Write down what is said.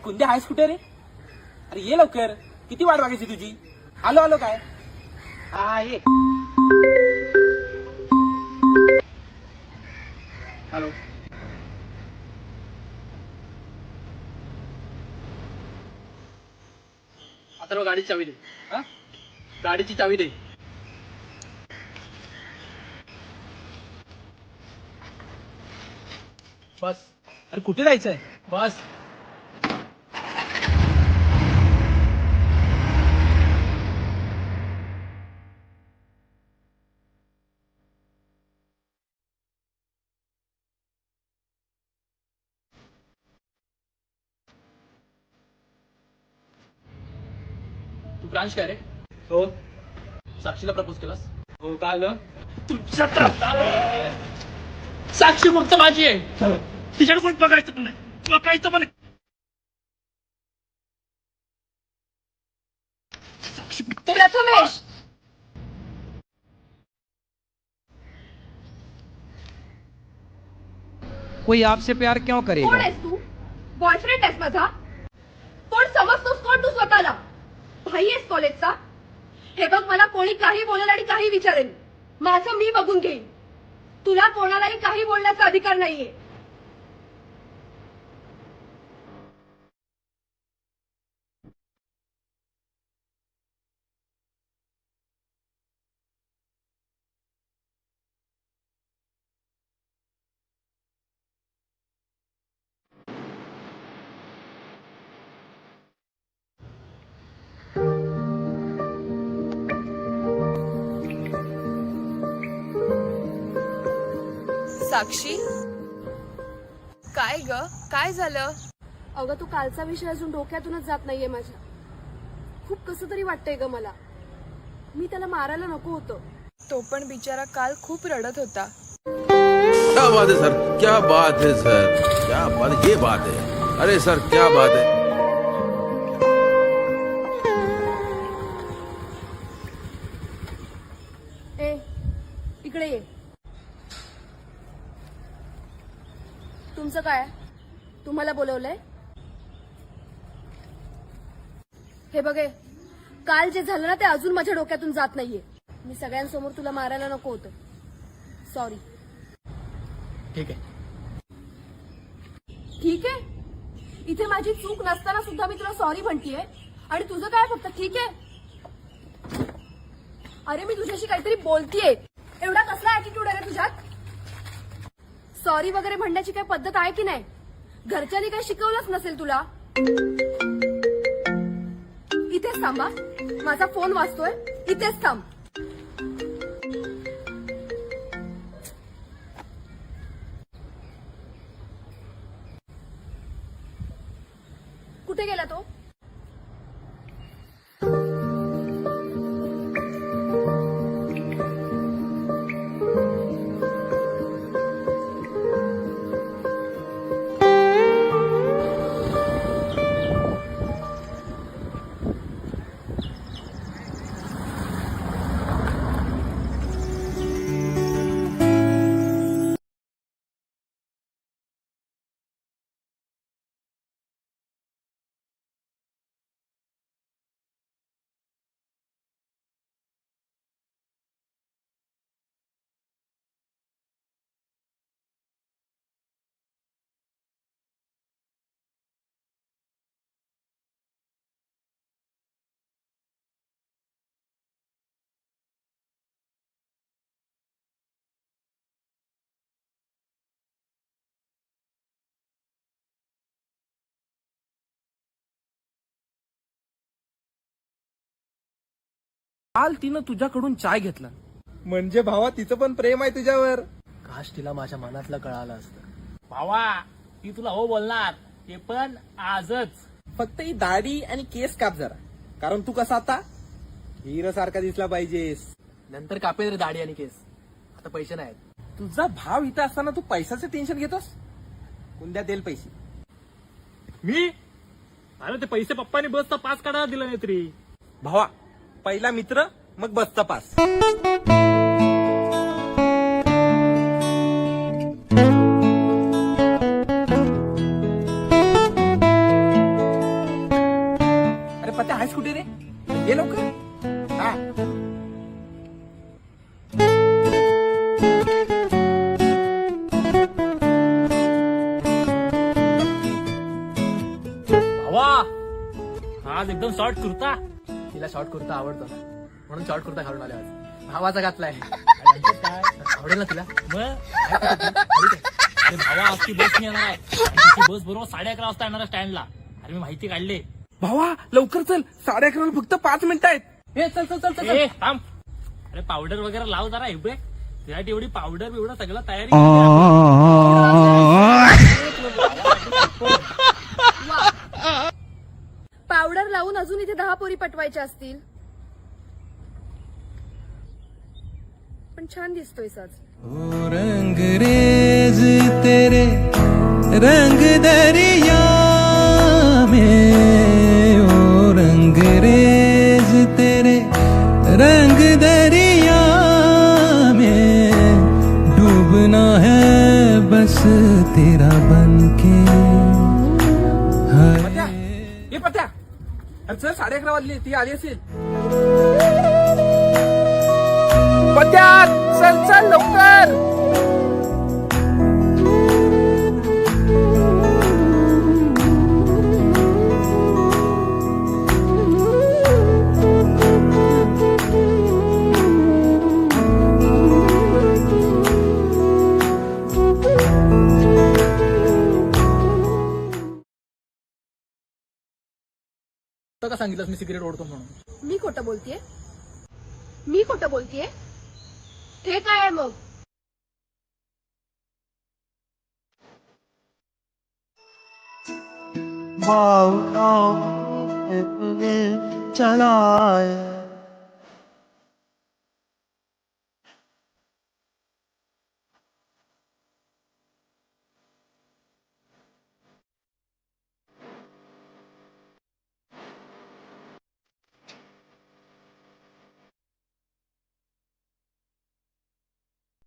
कुंदे आहेस कुठे रे? अरे ये लवकर, किती वाट बघायची तुझी. आलो आलो काय. हा ये. हॅलो. आता गाडीची चावी दे. हा, गाडीची चावी दे. बस. अरे कुठे जायचंय? बस. तू ब्रांच काय रे? हो साक्षीला प्रपोज केलास? हो का आलं. तुझ्या साक्षी फक्त माझी आहे. तिच्याकडे कोण बघायचं पण नाही. बघायचं पण नाही. साक्षी फक्त प्रथमेश, कोई आपसे प्यार क्यों कोण करेगा? आहेस तू? बॉयफ्रेंड आहेस माझा? कोण समजतोस कोण तू स्वतःला? भाई आहेस कॉलेजचा? हे बघ, मला कोणी काही बोलेल आणि काही विचारेल, माझं मी बघून घेईन. तुला कोणालाही काही बोलण्याचा अधिकार नाहीये. साक्षी, काय ग, काय झालं? अगं, तू कालचा विषय अजून डोक्यातूनच जात नाहीये माझ्या. खूप कसं तरी वाटतंय ग मला. मी त्याला मारायला नको होतं. तो पण बिचारा काल खूप रडत होता. क्या बात है सर, क्या बात है सर, क्या बात है, ये बात है. अरे सर क्या बात है. ए, इकडे ये. तुमचं काय? तुम्हाला बोलवलंय? हे बघे, काल जे झालं ना ते अजून माझ्या डोक्यातून जात नाहीये. मी सगळ्यांसमोर तुला मारायला नको होतं. सॉरी. ठीक आहे. ठीक आहे? इथे माझी चूक नसताना सुद्धा मी तुला सॉरी म्हणतीये आणि तुझं काय फक्त ठीक आहे? अरे, मी तुझ्याशी काहीतरी बोलतीये. एवढा कसला ऍटिट्यूड आहे रे तुझ्यात? सॉरी वगैरे म्हणण्याची काही पद्धत आहे की नाही? घरच्यांनी काही शिकवलंच नसेल तुला. इथेच थांबा, माझा फोन वाजतोय. इथेच थांब. कुठे गेला तो? काल तिनं तुझ्याकडून चाय घेतला म्हणजे भावा तिचं पण प्रेम आहे तुझ्यावर. काश तिला माझ्या मनातलं कळालं असतं. भावा, ती तुला हो बोलणार, ते पण आजच. फक्त ही दाढी आणि केस काप जरा, कारण तू कसा आता हिरो सारखा दिसला पाहिजेस. नंतर कापेल रे दाढी आणि केस. आता पैसे नाहीत. तुझा भाव इथं असताना तू पैशाचं टेन्शन घेतोस. कुंद्या देईल पैसे. मी? अरे ते पैसे पप्पानी बसचा पास काढायला दिला नाही तरी. भावा, पहिला मित्र मग बसचा पास. आज एकदम शॉर्ट कुर्ता. तिला शॉर्ट कुर्ता आवडतो ना, म्हणून शॉर्ट कुर्ता घालून आले आज. भावाचा घातलाय. काय आवडेल ना तिला? मग अरे भावा आज ती बस नाही येणार आहे. आणि तिची बस बरोबर 11:30 वाजता येणार स्टँडला. अरे मी माहिती काढली. भावा लवकर चल, 11:30 फक्त 5 मिनिटं आहेत. हे चल चल चल चल ए थांब. अरे पावडर वगैरे लाव जरा हे बघ. त्यासाठी एवढी पावडर बिवडर सगळं तयारी केली वा. पावडर लावून अजून इथे 10 पोरी पटवायच्या असतील. पण छान दिसतोय आज. ओ रंगरेज तेरे रंग दरिया में, ओ रंगरेज तेरे रंग दरिया में, डूबना है बस तेरा बनके. पत्या, हे पत्या, अरे चल 11:30 वाजले, ती आली असेल. पत्या चल चल लवकर. तो का सांगितलंस मी सिगरेट ओढतो म्हणून? मी खोटं बोलतेय? मी खोटं बोलतेय? ते काय आहे मग? चला